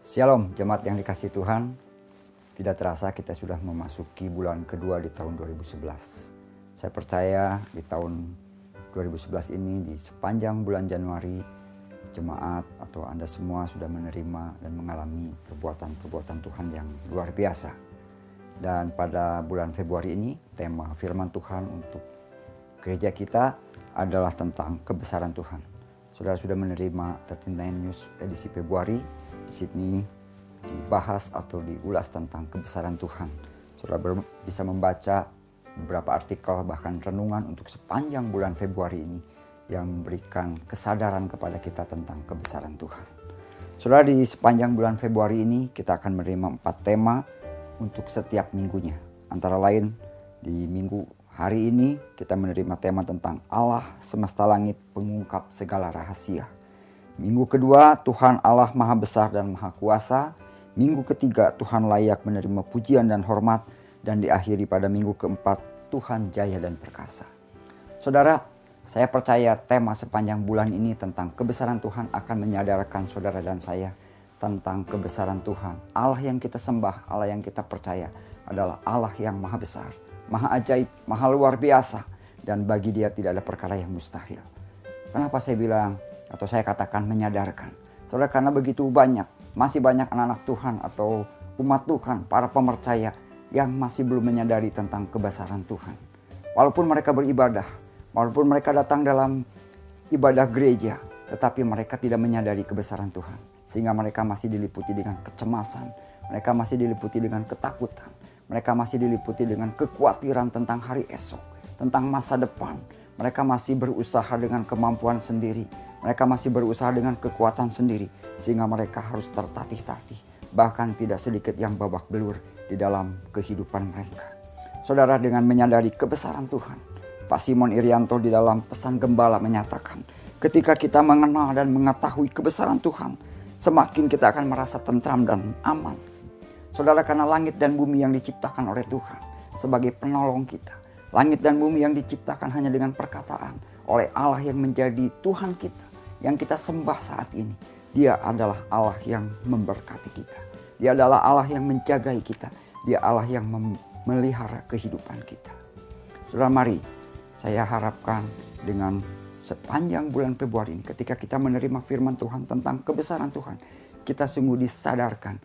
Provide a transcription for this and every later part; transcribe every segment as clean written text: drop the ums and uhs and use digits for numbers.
Shalom jemaat yang dikasihi Tuhan. Tidak terasa kita sudah memasuki bulan kedua di tahun 2011. Saya percaya di tahun 2011 ini, di sepanjang bulan Januari, jemaat atau Anda semua sudah menerima dan mengalami perbuatan-perbuatan Tuhan yang luar biasa. Dan pada bulan Februari ini, tema firman Tuhan untuk gereja kita adalah tentang kebesaran Tuhan. Saudara sudah menerima 39 News edisi Februari. Di sini dibahas atau diulas tentang kebesaran Tuhan. Saudara bisa membaca beberapa artikel bahkan renungan untuk sepanjang bulan Februari ini yang memberikan kesadaran kepada kita tentang kebesaran Tuhan. Saudara, di sepanjang bulan Februari ini kita akan menerima 4 tema untuk setiap minggunya. Antara lain di minggu hari ini kita menerima tema tentang Allah semesta langit pengungkap segala rahasia. Minggu kedua, Tuhan Allah Maha Besar dan Maha Kuasa. Minggu ketiga, Tuhan layak menerima pujian dan hormat. Dan diakhiri pada minggu keempat, Tuhan jaya dan perkasa. Saudara, saya percaya tema sepanjang bulan ini tentang kebesaran Tuhan akan menyadarkan saudara dan saya tentang kebesaran Tuhan. Allah yang kita sembah, Allah yang kita percaya adalah Allah yang Maha Besar, Maha Ajaib, Maha Luar Biasa. Dan bagi Dia tidak ada perkara yang mustahil. Kenapa saya bilang atau saya katakan menyadarkan? Saudara, karena begitu masih banyak anak-anak Tuhan atau umat Tuhan, para pemercaya yang masih belum menyadari tentang kebesaran Tuhan. Walaupun mereka beribadah, walaupun mereka datang dalam ibadah gereja, tetapi mereka tidak menyadari kebesaran Tuhan. Sehingga mereka masih diliputi dengan kecemasan, mereka masih diliputi dengan ketakutan, mereka masih diliputi dengan kekhawatiran tentang hari esok, tentang masa depan. Mereka masih berusaha dengan kemampuan sendiri. Mereka masih berusaha dengan kekuatan sendiri. Sehingga mereka harus tertatih-tatih. Bahkan tidak sedikit yang babak belur di dalam kehidupan mereka. Saudara, dengan menyadari kebesaran Tuhan, Pak Simon Irianto di dalam pesan gembala menyatakan, ketika kita mengenal dan mengetahui kebesaran Tuhan, semakin kita akan merasa tentram dan aman. Saudara, karena langit dan bumi yang diciptakan oleh Tuhan sebagai penolong kita. Langit dan bumi yang diciptakan hanya dengan perkataan oleh Allah yang menjadi Tuhan kita, yang kita sembah saat ini. Dia adalah Allah yang memberkati kita. Dia adalah Allah yang menjagai kita. Dia Allah yang memelihara kehidupan kita. Saudara, mari saya harapkan dengan sepanjang bulan Februari ini, ketika kita menerima firman Tuhan tentang kebesaran Tuhan, kita sungguh disadarkan,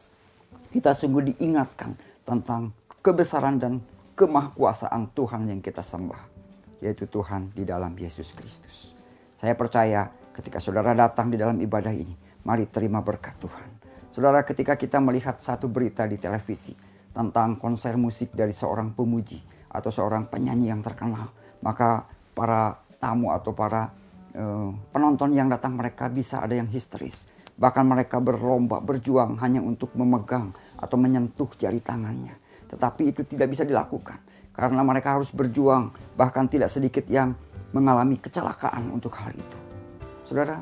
kita sungguh diingatkan tentang kebesaran dan kemahkuasaan Tuhan yang kita sembah, yaitu Tuhan di dalam Yesus Kristus. Saya percaya ketika saudara datang di dalam ibadah ini, mari terima berkat Tuhan. Saudara, ketika kita melihat satu berita di televisi tentang konser musik dari seorang pemuji atau seorang penyanyi yang terkenal, maka para tamu atau para penonton yang datang, mereka bisa ada yang histeris. Bahkan mereka berlomba, berjuang hanya untuk memegang atau menyentuh jari tangannya. Tetapi itu tidak bisa dilakukan karena mereka harus berjuang, bahkan tidak sedikit yang mengalami kecelakaan untuk hal itu. Saudara,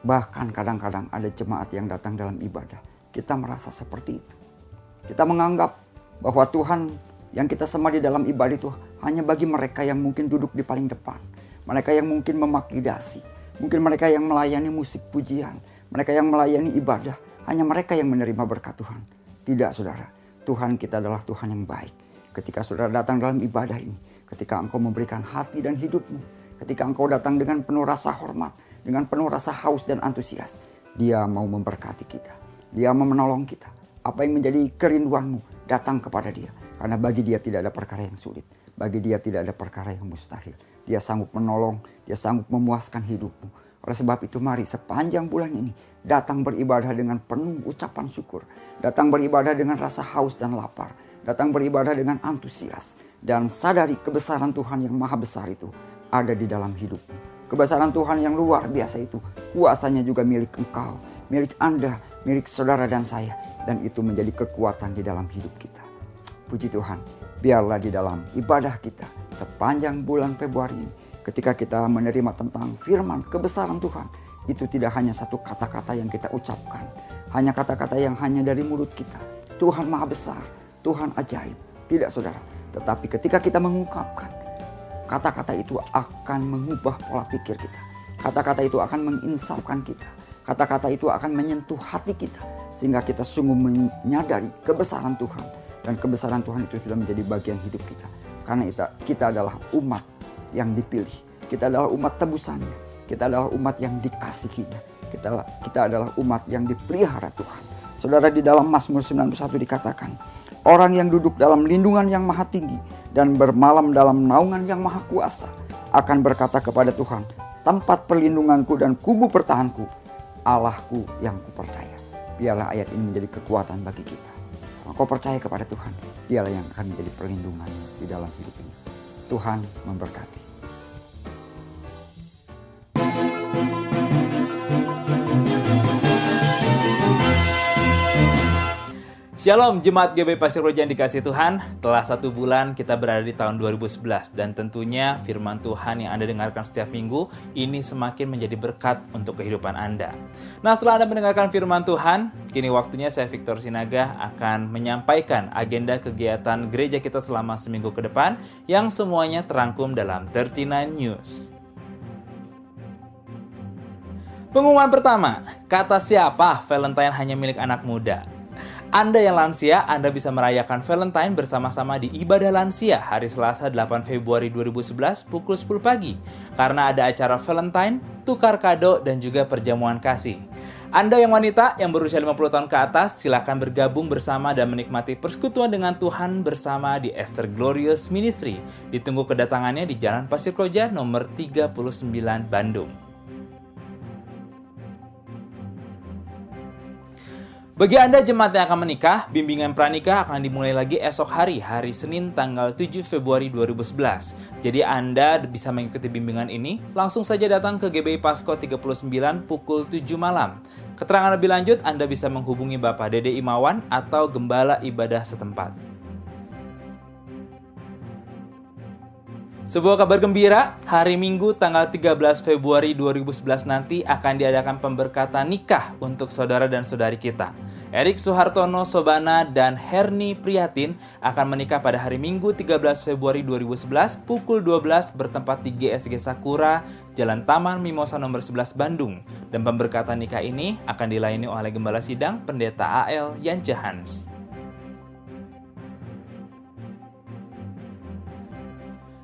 bahkan kadang-kadang ada jemaat yang datang dalam ibadah, kita merasa seperti itu. Kita menganggap bahwa Tuhan yang kita sembah di dalam ibadah itu hanya bagi mereka yang mungkin duduk di paling depan, mereka yang mungkin memakai dasi, mungkin mereka yang melayani musik pujian, mereka yang melayani ibadah, hanya mereka yang menerima berkat Tuhan. Tidak, saudara. Tuhan kita adalah Tuhan yang baik. Ketika saudara datang dalam ibadah ini, ketika engkau memberikan hati dan hidupmu, ketika engkau datang dengan penuh rasa hormat, dengan penuh rasa haus dan antusias, Dia mau memberkati kita. Dia mau menolong kita. Apa yang menjadi kerinduanmu, datang kepada Dia. Karena bagi Dia tidak ada perkara yang sulit. Bagi Dia tidak ada perkara yang mustahil. Dia sanggup menolong, Dia sanggup memuaskan hidupmu. Oleh sebab itu, mari sepanjang bulan ini datang beribadah dengan penuh ucapan syukur. Datang beribadah dengan rasa haus dan lapar. Datang beribadah dengan antusias. Dan sadari kebesaran Tuhan yang maha besar itu ada di dalam hidupmu. Kebesaran Tuhan yang luar biasa itu, kuasanya juga milik engkau, milik Anda, milik saudara dan saya. Dan itu menjadi kekuatan di dalam hidup kita. Puji Tuhan, biarlah di dalam ibadah kita sepanjang bulan Februari ini, ketika kita menerima tentang firman kebesaran Tuhan, itu tidak hanya satu kata-kata yang kita ucapkan, hanya kata-kata yang hanya dari mulut kita. Tuhan maha besar, Tuhan ajaib. Tidak, saudara. Tetapi ketika kita mengungkapkan, kata-kata itu akan mengubah pola pikir kita. Kata-kata itu akan menginsafkan kita. Kata-kata itu akan menyentuh hati kita sehingga kita sungguh menyadari kebesaran Tuhan. Dan kebesaran Tuhan itu sudah menjadi bagian hidup kita. Karena kita adalah umat yang dipilih. Kita adalah umat tebusannya. Kita adalah umat yang dikasihinya. Kita adalah umat yang dipelihara Tuhan. Saudara, di dalam Mazmur 91 dikatakan, orang yang duduk dalam lindungan yang maha tinggi dan bermalam dalam naungan yang maha kuasa akan berkata kepada Tuhan, tempat perlindunganku dan kubu pertahanku, Allahku yang kupercaya. Biarlah ayat ini menjadi kekuatan bagi kita. Kau percaya kepada Tuhan, Dialah yang akan menjadi perlindungan di dalam hidup ini. Tuhan memberkati. Shalom Jemaat GB Pasir Koja yang dikasihi Tuhan. Telah 1 bulan kita berada di tahun 2011 dan tentunya firman Tuhan yang Anda dengarkan setiap minggu ini semakin menjadi berkat untuk kehidupan Anda. Nah, setelah Anda mendengarkan firman Tuhan, kini waktunya saya Victor Sinaga akan menyampaikan agenda kegiatan gereja kita selama seminggu ke depan yang semuanya terangkum dalam 39 News. Pengumuman pertama, kata siapa Valentine hanya milik anak muda? Anda yang lansia, Anda bisa merayakan Valentine bersama-sama di Ibadah Lansia hari Selasa 8 Februari 2011 pukul 10 pagi. Karena ada acara Valentine, tukar kado, dan juga perjamuan kasih. Anda yang wanita yang berusia 50 tahun ke atas, silakan bergabung bersama dan menikmati persekutuan dengan Tuhan bersama di Esther Glorious Ministry. Ditunggu kedatangannya di Jalan Pasir Koja nomor 39 Bandung. Bagi Anda jemaat yang akan menikah, bimbingan pranikah akan dimulai lagi esok hari Senin tanggal 7 Februari 2011. Jadi Anda bisa mengikuti bimbingan ini, langsung saja datang ke GBI Pasko 39 pukul 7 malam. Keterangan lebih lanjut Anda bisa menghubungi Bapak Dede Imawan atau Gembala Ibadah setempat. Sebuah kabar gembira, hari Minggu tanggal 13 Februari 2011 nanti akan diadakan pemberkatan nikah untuk saudara dan saudari kita. Erik Suhartono Sobana dan Herni Prihatin akan menikah pada hari Minggu 13 Februari 2011 pukul 12 bertempat di GSG Sakura, Jalan Taman Mimosa nomor 11 Bandung. Dan pemberkatan nikah ini akan dilayani oleh Gembala Sidang Pendeta AL Yance Hans.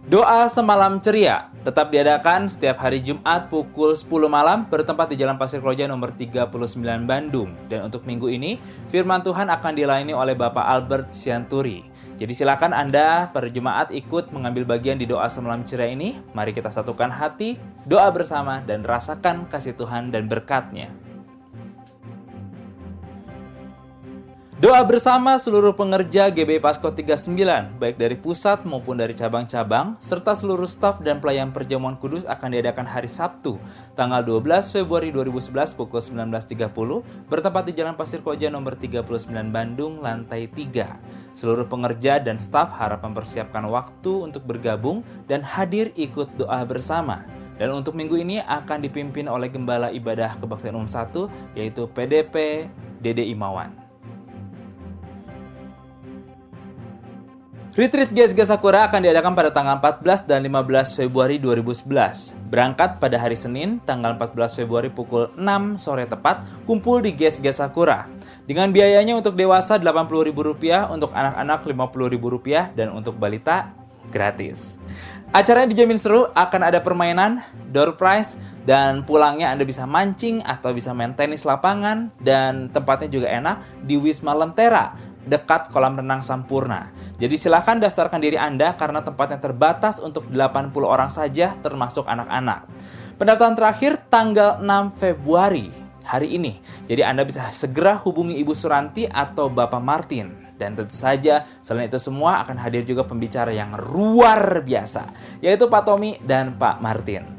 Doa Semalam Ceria tetap diadakan setiap hari Jumat pukul 10 malam bertempat di Jalan Pasir Koja nomor 39 Bandung. Dan untuk minggu ini, firman Tuhan akan dilayani oleh Bapak Albert Sianturi. Jadi silakan Anda para jemaat ikut mengambil bagian di doa Semalam Ceria ini. Mari kita satukan hati, doa bersama dan rasakan kasih Tuhan dan berkat-Nya. Doa bersama seluruh pengerja GBI Pasko 39, baik dari pusat maupun dari cabang-cabang, serta seluruh staf dan pelayan perjamuan kudus akan diadakan hari Sabtu, tanggal 12 Februari 2011 pukul 19.30, bertempat di Jalan Pasir Koja nomor 39 Bandung, lantai 3. Seluruh pengerja dan staf harap mempersiapkan waktu untuk bergabung dan hadir ikut doa bersama. Dan untuk minggu ini akan dipimpin oleh Gembala Ibadah Kebaktian Umum 1, yaitu PDP Dede Imawan. Retreat GSG Sakura akan diadakan pada tanggal 14 dan 15 Februari 2011. Berangkat pada hari Senin, tanggal 14 Februari pukul 6 sore tepat, kumpul di GSG Sakura. Dengan biayanya untuk dewasa Rp80.000, untuk anak-anak Rp50.000, dan untuk balita gratis. Acaranya dijamin seru, akan ada permainan, door prize, dan pulangnya Anda bisa mancing atau bisa main tenis lapangan, dan tempatnya juga enak di Wisma Lentera, dekat kolam renang Sampurna. Jadi silakan daftarkan diri Anda karena tempatnya terbatas untuk 80 orang saja termasuk anak-anak. Pendaftaran terakhir tanggal 6 Februari hari ini. Jadi Anda bisa segera hubungi Ibu Suranti atau Bapak Martin. Dan tentu saja selain itu semua akan hadir juga pembicara yang luar biasa, yaitu Pak Tommy dan Pak Martin.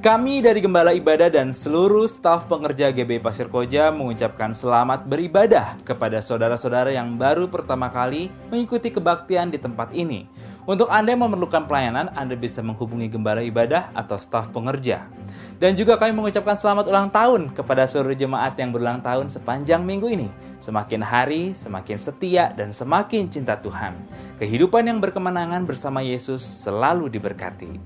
Kami dari Gembala Ibadah dan seluruh staf pengerja GBI Pasir Koja mengucapkan selamat beribadah kepada saudara-saudara yang baru pertama kali mengikuti kebaktian di tempat ini. Untuk Anda yang memerlukan pelayanan, Anda bisa menghubungi Gembala Ibadah atau staf pengerja. Dan juga kami mengucapkan selamat ulang tahun kepada seluruh jemaat yang berulang tahun sepanjang minggu ini. Semakin hari, semakin setia, dan semakin cinta Tuhan. Kehidupan yang berkemenangan bersama Yesus selalu diberkati.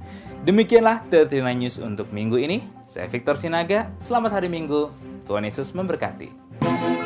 Demikianlah 39 News untuk minggu ini. Saya Victor Sinaga, selamat hari Minggu. Tuhan Yesus memberkati.